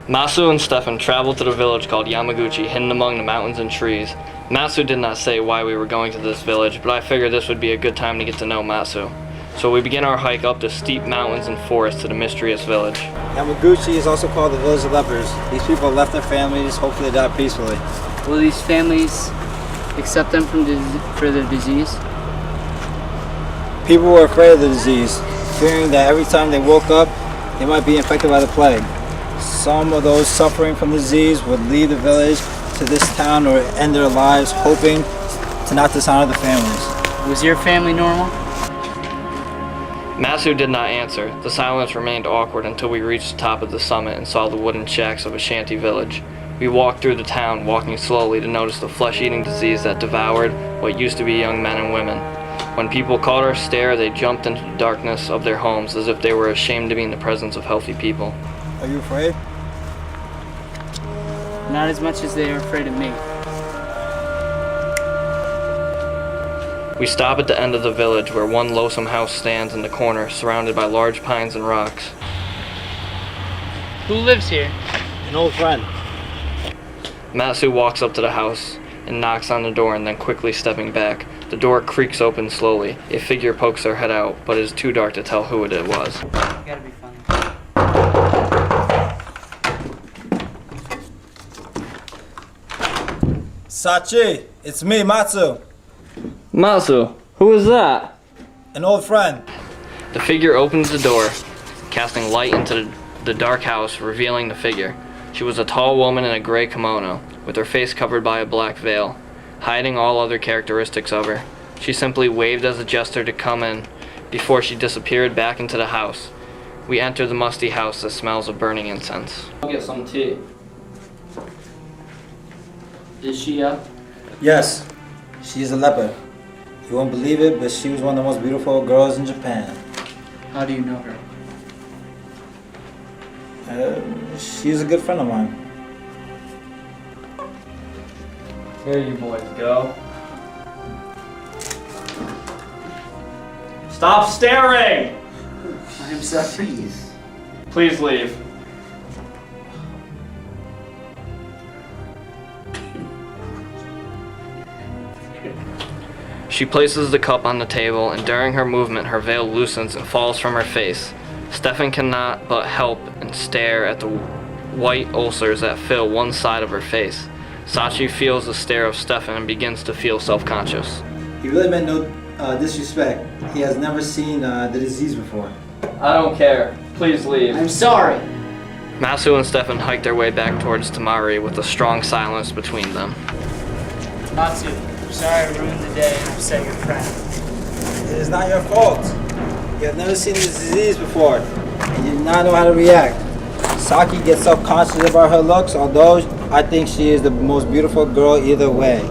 Masu and Stefan traveled to the village called Yamaguchi, hidden among the mountains and trees. Masu did not say why we were going to this village, but I figured this would be a good time to get to know Masu. So we begin our hike up the steep mountains and forests to the mysterious village. Yamaguchi is also called the village of lepers. These people left their families, hopefully they died peacefully. Will these families accept them for the disease? People were afraid of the disease, fearing that every time they woke up, they might be infected by the plague. Some of those suffering from the disease would leave the village to this town or end their lives, hoping to not dishonor the families. Was your family normal? Masu did not answer. The silence remained awkward until we reached the top of the summit and saw the wooden shacks of a shanty village. We walked through the town, walking slowly to notice the flesh-eating disease that devoured what used to be young men and women. When people caught our stare, they jumped into the darkness of their homes as if they were ashamed to be in the presence of healthy people. Are you afraid? Not as much as they are afraid of me. We stop at the end of the village where one loathsome house stands in the corner, surrounded by large pines and rocks. Who lives here? An old friend. Matsu walks up to the house and knocks on the door and then quickly stepping back. The door creaks open slowly. A figure pokes their head out, but it is too dark to tell who it was. You gotta be funny. Sachi, it's me, Matsu. Matsu, who is that? An old friend. The figure opens the door, casting light into the dark house, revealing the figure. She was a tall woman in a gray kimono, with her face covered by a black veil, hiding all other characteristics of her. She simply waved as a gesture to come in before she disappeared back into the house. We enter the musty house that smells of burning incense. I'll get some tea. Is she up? Yes, she is a leper. You won't believe it, but she was one of the most beautiful girls in Japan. How do you know her? She's a good friend of mine. Here you boys go. Stop staring! I am sorry. Please leave. She places the cup on the table, and during her movement, her veil loosens and falls from her face. Stefan cannot but help and stare at the white ulcers that fill one side of her face. Sachi feels the stare of Stefan and begins to feel self-conscious. He really meant no disrespect. He has never seen the disease before. I don't care. Please leave. I'm sorry. Masu and Stefan hike their way back towards Tamari with a strong silence between them. Matsu, I'm sorry I ruined the day and upset your friend. It is not your fault. You have never seen this disease before, and you do not know how to react. Saki gets self-conscious about her looks, although I think she is the most beautiful girl either way.